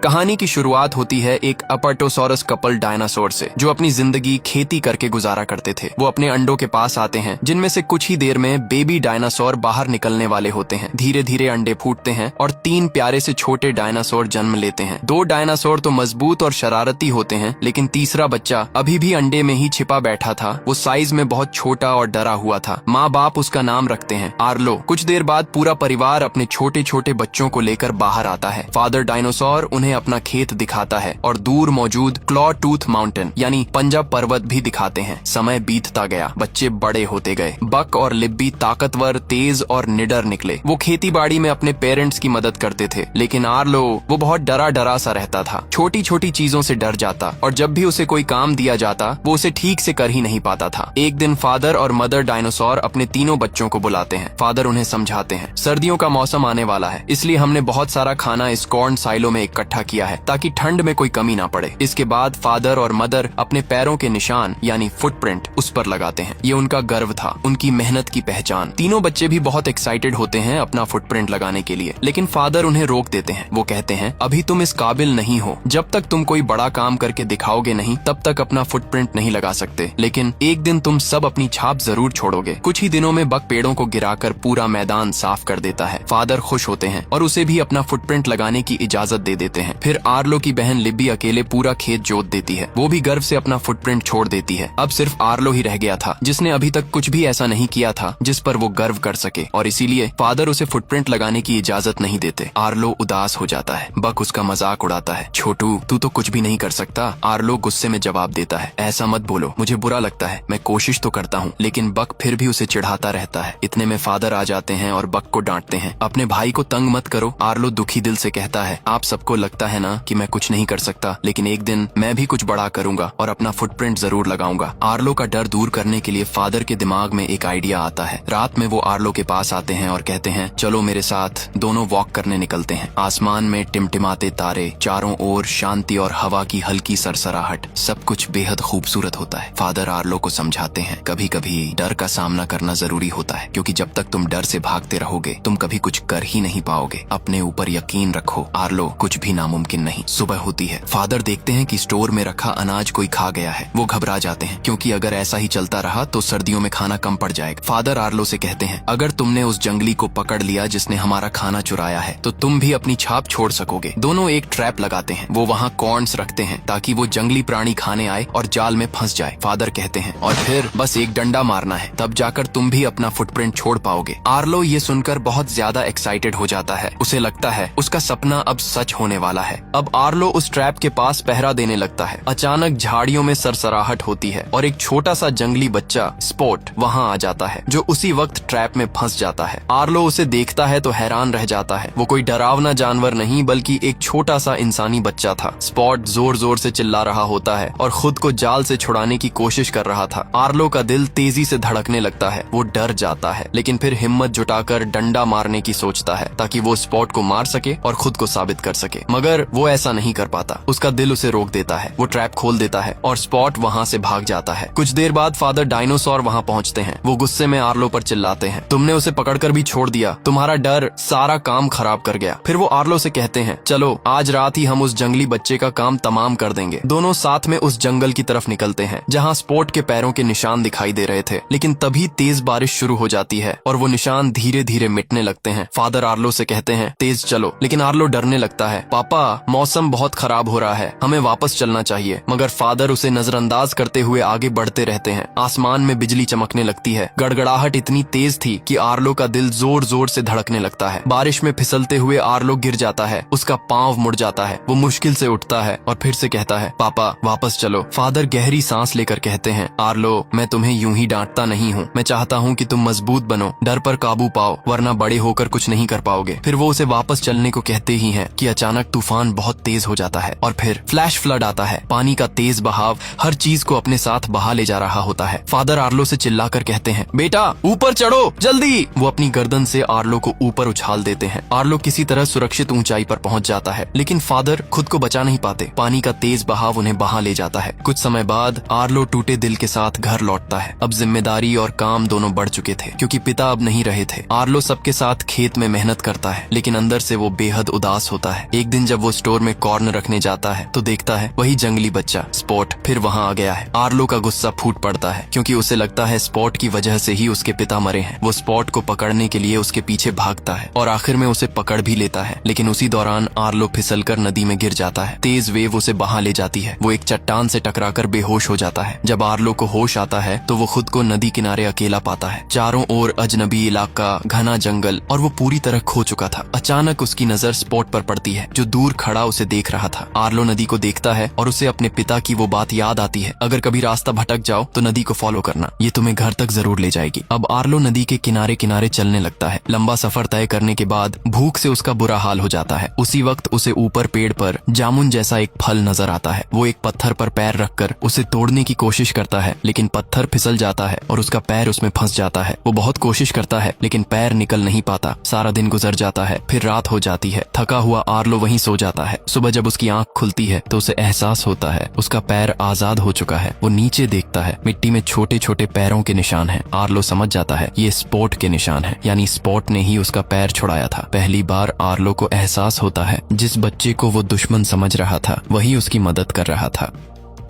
कहानी की शुरुआत होती है एक अपर्टोसॉरस कपल डायनासोर से, जो अपनी जिंदगी खेती करके गुजारा करते थे। वो अपने अंडों के पास आते हैं, जिनमें से कुछ ही देर में बेबी डायनासोर बाहर निकलने वाले होते हैं। धीरे धीरे अंडे फूटते हैं और 3 प्यारे से छोटे डायनासोर जन्म लेते हैं। 2 डायनासोर तो मजबूत और शरारती होते हैं, लेकिन तीसरा बच्चा अभी भी अंडे में ही छिपा बैठा था। वो साइज में बहुत छोटा और डरा हुआ था। माँ बाप उसका नाम रखते हैं आर्लो। कुछ देर बाद पूरा परिवार अपने छोटे छोटे बच्चों को लेकर बाहर आता है। फादर डायनासोर उन्हें अपना खेत दिखाता है और दूर मौजूद क्लॉ टूथ माउंटेन यानी पंजा पर्वत भी दिखाते हैं। समय बीतता गया, बच्चे बड़े होते गए। बक और लिब्बी ताकतवर, तेज और निडर निकले। वो खेती बाड़ी में अपने पेरेंट्स की मदद करते थे, लेकिन आर्लो वो बहुत डरा डरा सा रहता था। छोटी छोटी चीजों से डर जाता और जब भी उसे कोई काम दिया जाता वो उसे ठीक से कर ही नहीं पाता था। एक दिन फादर और मदर डायनासोर अपने तीनों बच्चों को बुलाते हैं। फादर उन्हें समझाते हैं, सर्दियों का मौसम आने वाला है, इसलिए हमने बहुत सारा खाना इस कॉर्न साइलो में इकट्ठा किया है ताकि ठंड में कोई कमी ना पड़े। इसके बाद फादर और मदर अपने पैरों के निशान यानी फुटप्रिंट उस पर लगाते हैं। ये उनका गर्व था, उनकी मेहनत की पहचान। तीनों बच्चे भी बहुत एक्साइटेड होते हैं अपना फुटप्रिंट लगाने के लिए, लेकिन फादर उन्हें रोक देते हैं। वो कहते हैं, अभी तुम इस काबिल नहीं हो। जब तक तुम कोई बड़ा काम करके दिखाओगे नहीं, तब तक अपना फुटप्रिंट नहीं लगा सकते। लेकिन एक दिन तुम सब अपनी छाप जरूर छोड़ोगे। कुछ ही दिनों में बक पेड़ों को गिराकर पूरा मैदान साफ कर देता है। फादर खुश होते हैं और उसे भी अपना फुटप्रिंट लगाने की इजाजत दे देते हैं। फिर आर्लो की बहन लिब्बी अकेले पूरा खेत जोत देती है। वो भी गर्व से अपना फुटप्रिंट छोड़ देती है। अब सिर्फ आर्लो ही रह गया था, जिसने अभी तक कुछ भी ऐसा नहीं किया था जिस पर वो गर्व कर सके, और इसीलिए फादर उसे फुटप्रिंट लगाने की इजाजत नहीं देते। आर्लो उदास हो जाता है। बक उसका मजाक उड़ाता है, छोटू तू तो कुछ भी नहीं कर सकता। आर्लो गुस्से में जवाब देता है, ऐसा मत बोलो, मुझे बुरा लगता है, मैं कोशिश तो करता हूँ। लेकिन बक फिर भी उसे चिढ़ाता रहता है। इतने में फादर आ जाते हैं और बक को डांटते हैं, अपने भाई को तंग मत करो। आर्लो दुखी दिल से कहता है, आप सबको लगता है ना कि मैं कुछ नहीं कर सकता, लेकिन एक दिन मैं भी कुछ बड़ा करूंगा और अपना फुटप्रिंट जरूर लगाऊंगा। आर्लो का डर दूर करने के लिए फादर के दिमाग में एक आइडिया आता है। रात में वो आर्लो के पास आते हैं और कहते हैं, चलो मेरे साथ। दोनों वॉक करने निकलते हैं। आसमान में टिमटिमाते तारे, चारों ओर शांति और हवा की हल्की सरसराहट, सब कुछ बेहद खूबसूरत होता है। फादर आर्लो को समझाते हैं, कभी कभी डर का सामना करना जरूरी होता है, क्योंकि जब तक तुम डर से भागते रहोगे तुम कभी कुछ कर ही नहीं पाओगे। अपने ऊपर यकीन रखो आर्लो, कुछ भी नामुमकिन नहीं। सुबह होती है। फादर देखते हैं कि स्टोर में रखा अनाज कोई खा गया है। वो घबरा जाते हैं, क्योंकि अगर ऐसा ही चलता रहा तो सर्दियों में खाना कम पड़ जाएगा। फादर आर्लो से कहते हैं, अगर तुमने उस जंगली को पकड़ लिया जिसने हमारा खाना चुराया है, तो तुम भी अपनी छाप छोड़ सकोगे। दोनों एक ट्रैप लगाते हैं। वो वहाँ कॉर्न्स रखते हैं ताकि वो जंगली प्राणी खाने आए और जाल में फंस जाए। फादर कहते हैं, और फिर बस एक डंडा मारना है, तब जाकर तुम भी अपना फुटप्रिंट छोड़ पाओगे। आर्लो ये सुनकर बहुत ज्यादा एक्साइटेड हो जाता है। उसे लगता है उसका सपना अब सच होने वाला है। अब आर्लो उस ट्रैप के पास पहरा देने लगता है। अचानक झाड़ियों में सरसराहट होती है और एक छोटा सा जंगली बच्चा स्पॉट वहाँ आ जाता है, जो उसी वक्त ट्रैप में फंस जाता है। आर्लो उसे देखता है तो हैरान रह जाता है। वो कोई डरावना जानवर नहीं, बल्कि एक छोटा सा इंसानी बच्चा था। स्पॉट जोर जोर से चिल्ला रहा होता है और खुद को जाल से छुड़ाने की कोशिश कर रहा था। आर्लो का दिल तेजी से धड़कने लगता है। वो डर जाता है, लेकिन फिर हिम्मत जुटाकर डंडा मारने की सोचता है ताकि वो स्पॉट को मार सके और खुद को साबित कर सके। मगर वो ऐसा नहीं कर पाता। उसका दिल उसे रोक देता है। वो ट्रैप खोल देता है और स्पॉट वहाँ से भाग जाता है। कुछ देर बाद फादर डायनासोर वहाँ पहुँचते हैं। वो गुस्से में आर्लो पर चिल्लाते हैं, तुमने उसे पकड़कर भी छोड़ दिया, तुम्हारा डर सारा काम खराब कर गया। फिर वो आर्लो से कहते हैं, चलो आज रात ही हम उस जंगली बच्चे का काम तमाम कर देंगे। दोनों साथ में उस जंगल की तरफ निकलते हैं जहाँ स्पॉट के पैरों के निशान दिखाई दे रहे थे। लेकिन तभी तेज बारिश शुरू हो जाती है और वो निशान धीरे धीरे मिटने लगते हैं। फादर आर्लो से कहते हैं, तेज चलो, लेकिन आर्लो डरने लगता है। पापा मौसम बहुत खराब हो रहा है, हमें वापस चलना चाहिए। मगर फादर उसे नजरअंदाज करते हुए आगे बढ़ते रहते हैं। आसमान में बिजली चमकने लगती है। गड़गड़ाहट इतनी तेज थी कि आर्लो का दिल जोर जोर से धड़कने लगता है। बारिश में फिसलते हुए आर्लो गिर जाता है। उसका पांव मुड़ जाता है। वो मुश्किल से उठता है और फिर से कहता है, पापा वापस चलो। फादर गहरी सांस लेकर कहते हैं, आर्लो मैं तुम्हें यूं ही डांटता नहीं हूँ, मैं चाहता हूँ कि तुम मजबूत बनो, डर पर काबू पाओ, वरना बड़े होकर कुछ नहीं कर पाओगे। फिर वो उसे वापस चलने को कहते ही हैं कि अचानक तूफान बहुत तेज हो जाता है और फिर फ्लैश फ्लड आता है। पानी का तेज बहाव हर चीज को अपने साथ बहा ले जा रहा होता है। फादर आर्लो से चिल्लाकर कहते हैं, बेटा ऊपर चढ़ो जल्दी। वो अपनी गर्दन से आर्लो को ऊपर उछाल देते हैं। आर्लो किसी तरह सुरक्षित ऊंचाई पर पहुंच जाता है, लेकिन फादर खुद को बचा नहीं पाते। पानी का तेज बहाव उन्हें बहा ले जाता है। कुछ समय बाद आर्लो टूटे दिल के साथ घर लौटता है। अब जिम्मेदारी और काम दोनों बढ़ चुके थे, क्योंकि पिता अब नहीं रहे थे। आर्लो सबके साथ खेत में मेहनत करता है, लेकिन अंदर से वो बेहद उदास होता है। एक दिन जब जब वो स्टोर में कॉर्न रखने जाता है तो देखता है वही जंगली बच्चा स्पॉट फिर वहाँ आ गया है। आर्लो का गुस्सा फूट पड़ता है क्योंकि उसे लगता है स्पॉट की वजह से ही उसके पिता मरे हैं। वो स्पॉट को पकड़ने के लिए उसके पीछे भागता है और आखिर में उसे पकड़ भी लेता है, लेकिन उसी दौरान आर्लो फिसलकर नदी में गिर जाता है। तेज वेव उसे बहा ले जाती है। वो एक चट्टान से टकराकर बेहोश हो जाता है। जब आर्लो को होश आता है तो वो खुद को नदी किनारे अकेला पाता है। चारों ओर अजनबी इलाका, घना जंगल और वो पूरी तरह खो चुका था। अचानक उसकी नजर स्पॉट पर पड़ती है जो दूर खड़ा उसे देख रहा था। आर्लो नदी को देखता है और उसे अपने पिता की वो बात याद आती है, अगर कभी रास्ता भटक जाओ तो नदी को फॉलो करना, ये तुम्हें घर तक जरूर ले जाएगी। अब आर्लो नदी के किनारे किनारे चलने लगता है। लंबा सफर तय करने के बाद भूख से उसका बुरा हाल हो जाता है। उसी वक्त उसे ऊपर पेड़ पर जामुन जैसा एक फल नजर आता है। वो एक पत्थर पर पैर रखकर उसे तोड़ने की कोशिश करता है, लेकिन पत्थर फिसल जाता है और उसका पैर उसमें फंस जाता है। वो बहुत कोशिश करता है लेकिन पैर निकल नहीं पाता। सारा दिन गुजर जाता है, फिर रात हो जाती है। थका हुआ आर्लो वहीं सो जाता है। सुबह जब उसकी आंख खुलती है तो उसे एहसास होता है उसका पैर आजाद हो चुका है। वो नीचे देखता है, मिट्टी में छोटे छोटे पैरों के निशान हैं। आर्लो समझ जाता है ये स्पॉट के निशान हैं, यानी स्पॉट ने ही उसका पैर छुड़ाया था। पहली बार आर्लो को एहसास होता है जिस बच्चे को वो दुश्मन समझ रहा था वही उसकी मदद कर रहा था।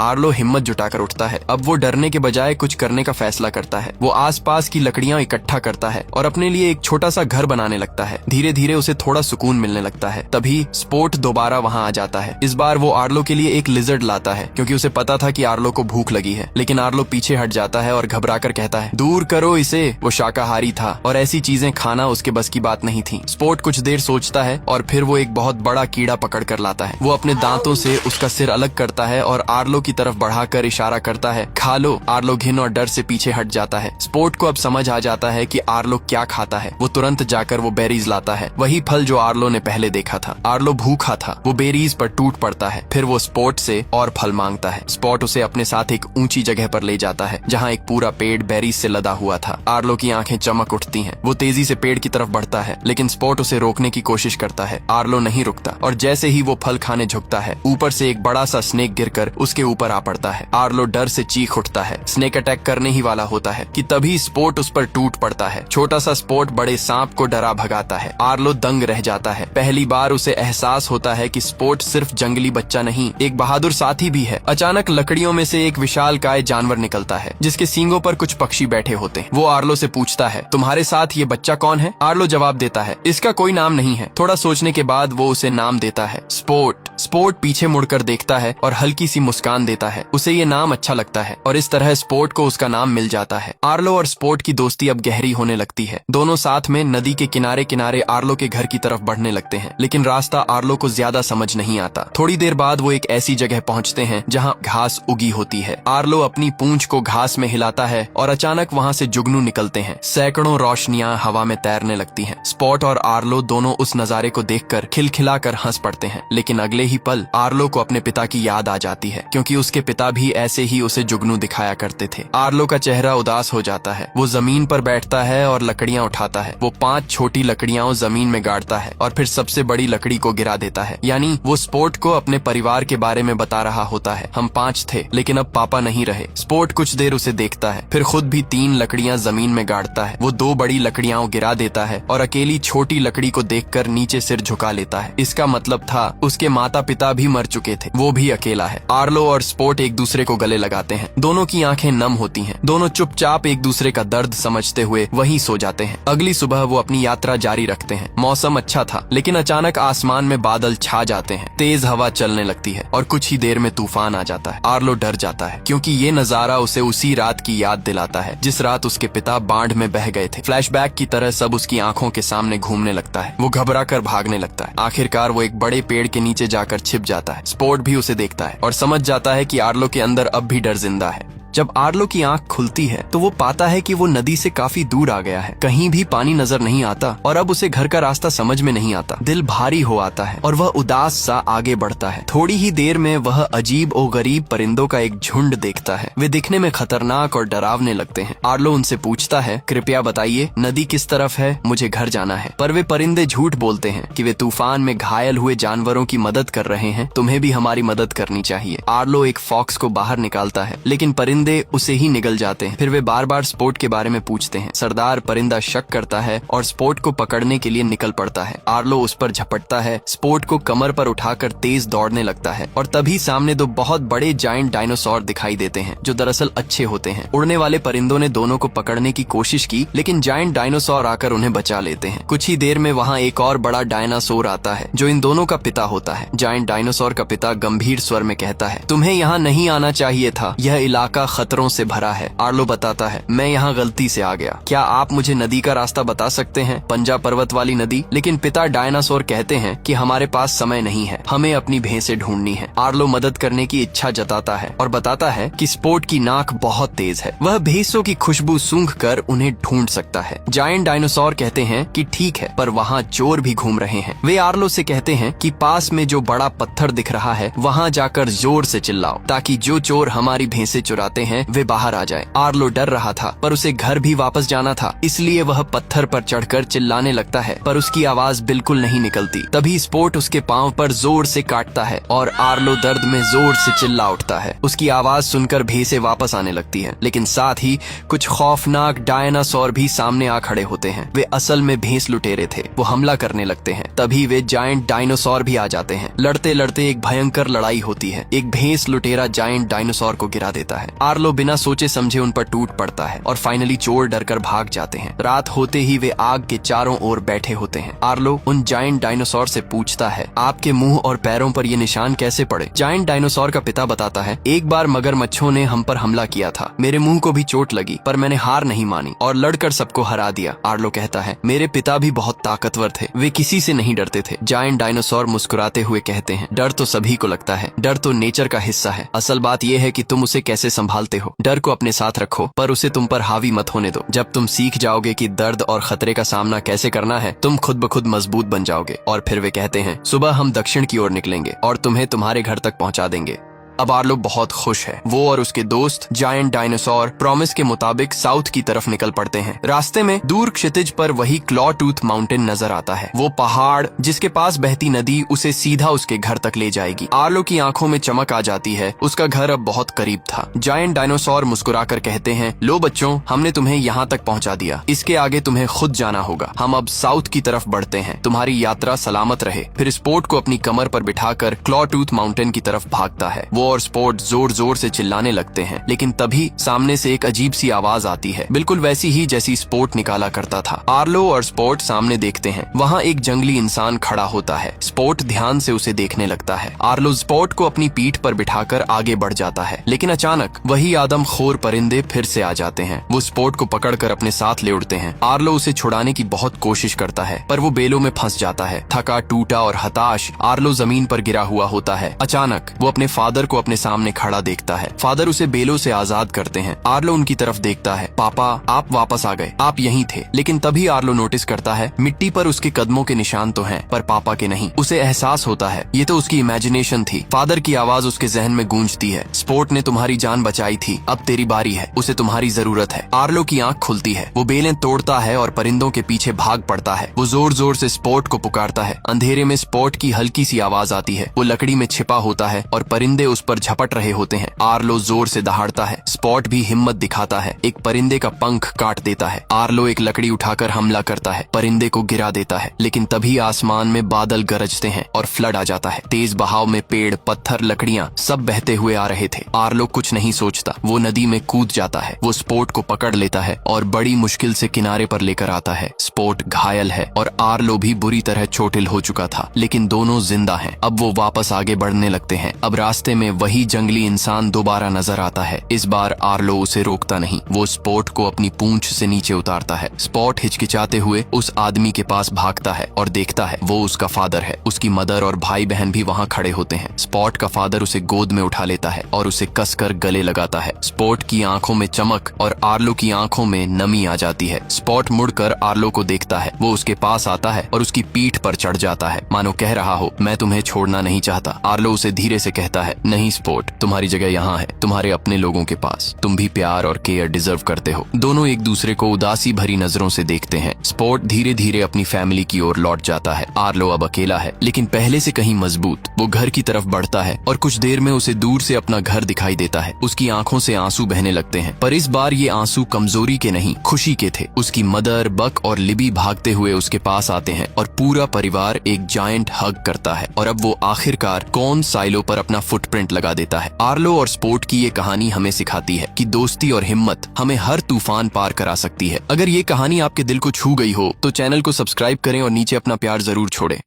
आर्लो हिम्मत जुटाकर उठता है। अब वो डरने के बजाय कुछ करने का फैसला करता है। वो आसपास की लकड़ियां इकट्ठा करता है और अपने लिए एक छोटा सा घर बनाने लगता है। धीरे धीरे उसे थोड़ा सुकून मिलने लगता है। तभी स्पॉट दोबारा वहां आ जाता है। इस बार वो आर्लो के लिए एक लिजर्ड लाता है क्योंकि उसे पता था कि आर्लो को भूख लगी है, लेकिन आर्लो पीछे हट जाता है और घबराकर कहता है दूर करो इसे। वो शाकाहारी था और ऐसी चीजें खाना उसके बस की बात नहीं थी। स्पॉट कुछ देर सोचता है और फिर वो एक बहुत बड़ा कीड़ा पकड़ कर लाता है। वो अपने दांतों से उसका सिर अलग करता है और आर्लो की तरफ बढ़ाकर इशारा करता है खा लो। आर्लो घिन और डर से पीछे हट जाता है। स्पॉट को अब समझ आ जाता है कि आर्लो क्या खाता है। वो तुरंत जाकर वो बेरीज लाता है, वही फल जो आर्लो ने पहले देखा था। आर्लो भूखा था। वो बेरीज पर टूट पड़ता है। फिर वो स्पॉट से और फल मांगता है। स्पॉट उसे अपने साथ एक ऊंची जगह पर ले जाता है जहाँ एक पूरा पेड़ बेरीज से लदा हुआ था। आर्लो की आंखें चमक उठती हैं। वो तेजी से पेड़ की तरफ बढ़ता है, लेकिन स्पॉट उसे रोकने की कोशिश करता है। आर्लो नहीं रुकता और जैसे ही वो फल खाने झुकता है ऊपर से एक बड़ा सा स्नेक गिरकर उसके ऊपर आ पड़ता है। आर्लो डर से चीख उठता है। स्नेक अटैक करने ही वाला होता है कि तभी स्पॉट उस पर टूट पड़ता है। छोटा सा स्पॉट बड़े सांप को डरा भगाता है। आर्लो दंग रह जाता है। पहली बार उसे एहसास होता है कि स्पॉट सिर्फ जंगली बच्चा नहीं, एक बहादुर साथी भी है। अचानक लकड़ियों में से एक विशालकाय जानवर निकलता है जिसके सींगों पर कुछ पक्षी बैठे होते हैं। वो आर्लो से पूछता है तुम्हारे साथ ये बच्चा कौन है? आर्लो जवाब देता है इसका कोई नाम नहीं है। थोड़ा सोचने के बाद वो उसे नाम देता है स्पॉट। स्पॉट पीछे मुड़कर देखता है और हल्की सी मुस्कान देता है। उसे ये नाम अच्छा लगता है और इस तरह स्पॉट को उसका नाम मिल जाता है। आर्लो और स्पॉट की दोस्ती अब गहरी होने लगती है। दोनों साथ में नदी के किनारे किनारे आर्लो के घर की तरफ बढ़ने लगते हैं, लेकिन रास्ता आर्लो को ज्यादा समझ नहीं आता। थोड़ी देर बाद वो एक ऐसी जगह पहुंचते हैं जहां घास उगी होती है। आर्लो अपनी पूंछ को घास में हिलाता है और अचानक वहां से जुगनू निकलते हैं। सैकड़ों रोशनियां हवा में तैरने लगती हैं। स्पॉट और आर्लो दोनों उस नजारे को देखकर खिलखिलाकर हंस पड़ते हैं, लेकिन अगले ही पल आर्लो को अपने पिता की याद आ जाती है क्योंकि उसके पिता भी ऐसे ही उसे जुगनू दिखाया करते थे। आर्लो का चेहरा उदास हो जाता है। वो जमीन पर बैठता है और लकड़ियां उठाता है। वो 5 छोटी लकड़ियां जमीन में गाड़ता है और फिर सबसे बड़ी लकड़ी को गिरा देता है। यानी वो स्पॉट को अपने परिवार के बारे में बता रहा होता है। हम 5 थे लेकिन अब पापा नहीं रहे। स्पॉट कुछ देर उसे देखता है, फिर खुद भी 3 लकड़ियां जमीन में गाड़ता है। वो 2 बड़ी लकड़ियां गिरा देता है और अकेली छोटी लकड़ी को देखकर नीचे सिर झुका लेता है। इसका मतलब था उसके माता पिता भी मर चुके थे, वो भी अकेला है। आर्लो और स्पॉट एक दूसरे को गले लगाते हैं। दोनों की आंखें नम होती हैं। दोनों चुपचाप एक दूसरे का दर्द समझते हुए वहीं सो जाते हैं। अगली सुबह वो अपनी यात्रा जारी रखते हैं। मौसम अच्छा था, लेकिन अचानक आसमान में बादल छा जाते हैं। तेज हवा चलने लगती है और कुछ ही देर में तूफान आ जाता है। आर्लो डर जाता है क्योंकि ये नजारा उसे उसी रात की याद दिलाता है जिस रात उसके पिता बाढ़ में बह गए थे। फ्लैशबैक की तरह सब उसकी आंखों के सामने घूमने लगता है। वो घबरा कर भागने लगता है। आखिरकार वो एक बड़े पेड़ के नीचे जाकर छिप जाता है। स्पॉट भी उसे देखता है और समझ जाता है कि आर्लो के अंदर अब भी डर जिंदा है। जब आर्लो की आंख खुलती है तो वो पाता है कि वो नदी से काफी दूर आ गया है। कहीं भी पानी नजर नहीं आता और अब उसे घर का रास्ता समझ में नहीं आता। दिल भारी हो आता है और वह उदास सा आगे बढ़ता है। थोड़ी ही देर में वह अजीब और गरीब परिंदों का एक झुंड देखता है। वे दिखने में खतरनाक और डरावने लगते हैं। आर्लो उनसे पूछता है कृपया बताइए नदी किस तरफ है, मुझे घर जाना है। पर वे परिंदे झूठ बोलते हैं कि वे तूफान में घायल हुए जानवरों की मदद कर रहे हैं, तुम्हें भी हमारी मदद करनी चाहिए। आर्लो एक फॉक्स को बाहर निकालता है, लेकिन परिंदे परिंदे उसे ही निगल जाते हैं। फिर वे बार बार स्पोर्ट के बारे में पूछते हैं। सरदार परिंदा शक करता है और स्पोर्ट को पकड़ने के लिए निकल पड़ता है। आर्लो उस पर झपटता है, स्पोर्ट को कमर पर उठाकर तेज दौड़ने लगता है और तभी सामने दो बहुत बड़े जायंट डायनासोर दिखाई देते हैं जो दरअसल अच्छे होते हैं। उड़ने वाले परिंदों ने दोनों को पकड़ने की कोशिश की, लेकिन जायंट डायनासोर आकर उन्हें बचा लेते हैं। कुछ ही देर में वहाँ एक और बड़ा डायनासोर आता है जो इन दोनों का पिता होता है। जायंट डायनासोर का पिता गंभीर स्वर में कहता है, तुम्हें यहाँ नहीं आना चाहिए था, यह इलाका खतरों से भरा है। आर्लो बताता है, मैं यहाँ गलती से आ गया, क्या आप मुझे नदी का रास्ता बता सकते हैं, पंजा पर्वत वाली नदी? लेकिन पिता डायनासोर कहते हैं कि हमारे पास समय नहीं है, हमें अपनी भैंसें ढूंढनी है। आर्लो मदद करने की इच्छा जताता है और बताता है कि स्पोर्ट की नाक बहुत तेज है, वह भैंसों की खुशबू सूंघ कर उन्हें ढूंढ सकता है। जायंट डायनासोर कहते हैं कि ठीक है, पर वहाँ चोर भी घूम रहे हैं। वे आर्लो से कहते हैं कि पास में जो बड़ा पत्थर दिख रहा है वहाँ जाकर जोर से चिल्लाओ ताकि जो चोर हमारी भैंसें चुराते हैं वे बाहर आ जाए। आर्लो डर रहा था पर उसे घर भी वापस जाना था, इसलिए वह पत्थर पर चढ़कर चिल्लाने लगता है, पर उसकी आवाज बिल्कुल नहीं निकलती। तभी स्पोर्ट उसके पांव पर जोर से काटता है और आर्लो दर्द में जोर से चिल्ला उठता है। उसकी आवाज सुनकर भैंसें वापस आने लगती हैं, लेकिन साथ ही कुछ खौफनाक डायनासोर भी सामने आ खड़े होते हैं। वे असल में भैंस लुटेरे थे, वो हमला करने लगते हैं। तभी वे जायंट डायनासोर भी आ जाते हैं। लड़ते लड़ते एक भयंकर लड़ाई होती है। एक भैंस लुटेरा जायंट डायनासोर को गिरा देता है। आर्लो बिना सोचे समझे उन पर टूट पड़ता है और फाइनली चोर डरकर भाग जाते हैं। रात होते ही वे आग के चारों ओर बैठे होते हैं। आर्लो उन जायंट डायनासोर से पूछता है, आपके मुंह और पैरों पर ये निशान कैसे पड़े? जायंट डायनासोर का पिता बताता है, एक बार मगरमच्छों ने हम पर हमला किया था, मेरे मुंह को भी चोट लगी, पर मैंने हार नहीं मानी और लड़कर सबको हरा दिया। आर्लो कहता है, मेरे पिता भी बहुत ताकतवर थे, वे किसी से नहीं डरते थे। जायंट डायनासोर मुस्कुराते हुए कहते हैं, डर तो सभी को लगता है, डर तो नेचर का हिस्सा है, असल बात यह है कि तुम उसे कैसे संभालते हो। डर को अपने साथ रखो पर उसे तुम पर हावी मत होने दो। जब तुम सीख जाओगे कि दर्द और खतरे का सामना कैसे करना है, तुम खुद ब खुद मजबूत बन जाओगे। और फिर वे कहते हैं, सुबह हम दक्षिण की ओर निकलेंगे और तुम्हें तुम्हारे घर तक पहुंचा देंगे। अब आर्लो बहुत खुश है। वो और उसके दोस्त जायंट डायनासोर प्रॉमिस के मुताबिक साउथ की तरफ निकल पड़ते हैं। रास्ते में दूर क्षितिज पर वही क्लॉ टूथ माउंटेन नजर आता है। वो पहाड़ जिसके पास बहती नदी उसे सीधा उसके घर तक ले जाएगी। आर्लो की आंखों में चमक आ जाती है, उसका घर अब बहुत करीब था। जायंट डायनासोर मुस्कुराकर कहते हैं, लो बच्चों, हमने तुम्हें यहाँ तक पहुँचा दिया, इसके आगे तुम्हें खुद जाना होगा। हम अब साउथ की तरफ बढ़ते हैं, तुम्हारी यात्रा सलामत रहे। फिर स्पोर्ट को अपनी कमर पर बिठाकर क्लॉ टूथ माउंटेन की तरफ भागता है। वो और स्पोर्ट जोर जोर से चिल्लाने लगते हैं, लेकिन तभी सामने से एक अजीब सी आवाज आती है, बिल्कुल वैसी ही जैसी स्पोर्ट निकाला करता था। आर्लो और स्पोर्ट सामने देखते हैं, वहाँ एक जंगली इंसान खड़ा होता है। स्पोर्ट ध्यान से उसे देखने लगता है। आर्लो स्पोर्ट को अपनी पीठ पर बिठाकर आगे बढ़ जाता है, लेकिन अचानक वही आदमखोर परिंदे फिर से आ जाते हैं। वो स्पोर्ट को पकड़कर अपने साथ ले उड़ते हैं। आर्लो उसे छुड़ाने की बहुत कोशिश करता है, पर वो बेलों में फंस जाता है। थका टूटा और हताश आर्लो जमीन पर गिरा हुआ होता है। अचानक वो अपने फादर को अपने सामने खड़ा देखता है। फादर उसे बेलों से आजाद करते हैं। आर्लो उनकी तरफ देखता है, पापा आप वापस आ गए, आप यहीं थे। लेकिन तभी आर्लो नोटिस करता है मिट्टी पर उसके कदमों के निशान तो हैं, पर पापा के नहीं। उसे एहसास होता है ये तो उसकी इमेजिनेशन थी। फादर की आवाज उसके जहन में गूंजती है, स्पोर्ट ने तुम्हारी जान बचाई थी, अब तेरी बारी है, उसे तुम्हारी जरूरत है। आर्लो की आंख खुलती है, वो बेलें तोड़ता है और परिंदों के पीछे भाग पड़ता है। वो जोर जोर से स्पोर्ट को पुकारता है। अंधेरे में स्पोर्ट की हल्की सी आवाज आती है, वो लकड़ी में छिपा होता है और परिंदे उस पर झपट रहे होते हैं। आर्लो जोर से दहाड़ता है। स्पॉट भी हिम्मत दिखाता है, एक परिंदे का पंख काट देता है। आर्लो एक लकड़ी उठाकर हमला करता है, परिंदे को गिरा देता है। लेकिन तभी आसमान में बादल गरजते हैं और फ्लड आ जाता है। तेज बहाव में पेड़, पत्थर, लकड़ियां सब बहते हुए आ रहे थे। आर्लो कुछ नहीं सोचता, वो नदी में कूद जाता है। वो स्पोर्ट को पकड़ लेता है और बड़ी मुश्किल से किनारे पर लेकर आता है। स्पोर्ट घायल है और आर्लो भी बुरी तरह चोटिल हो चुका था, लेकिन दोनों जिंदा हैं। अब वो वापस आगे बढ़ने लगते हैं। अब रास्ते में वही जंगली इंसान दोबारा नजर आता है। इस बार आर्लो उसे रोकता नहीं, वो स्पोर्ट को अपनी पूंछ से नीचे उतारता है। स्पॉट हिचकिचाते हुए उस आदमी के पास भागता है और देखता है वो उसका फादर है। उसकी मदर और भाई बहन भी वहाँ खड़े होते हैं। स्पॉट का फादर उसे गोद में उठा लेता है और उसे कसकर गले लगाता है। स्पॉट की आंखों में चमक और आर्लो की आंखों में नमी आ जाती है। स्पॉट मुड़कर आर्लो को देखता है, वो उसके पास आता है और उसकी पीठ पर चढ़ जाता है, मानो कह रहा हो मैं तुम्हें छोड़ना नहीं चाहता। आर्लो उसे धीरे से कहता है, नहीं नहीं स्पोर्ट, तुम्हारी जगह यहाँ है, तुम्हारे अपने लोगों के पास। तुम भी प्यार और केयर डिजर्व करते हो। दोनों एक दूसरे को उदासी भरी नजरों से देखते हैं। स्पोर्ट धीरे धीरे अपनी फैमिली की ओर लौट जाता है। आर्लो अब अकेला है, लेकिन पहले से कहीं मजबूत। वो घर की तरफ बढ़ता है और कुछ देर में उसे दूर से अपना घर दिखाई देता है। उसकी आंखों से आंसू बहने लगते हैं, पर इस बार ये आंसू कमजोरी के नहीं, खुशी के थे। उसकी मदर, बक और लिबी भागते हुए उसके पास आते हैं और पूरा परिवार एक जायंट हग करता है। और अब वो आखिरकार कौन साइलो पर अपना फुटप्रिंट लगा देता है। आर्लो और स्पोर्ट की ये कहानी हमें सिखाती है कि दोस्ती और हिम्मत हमें हर तूफान पार करा सकती है। अगर ये कहानी आपके दिल को छू गई हो तो चैनल को सब्सक्राइब करें और नीचे अपना प्यार जरूर छोड़ें।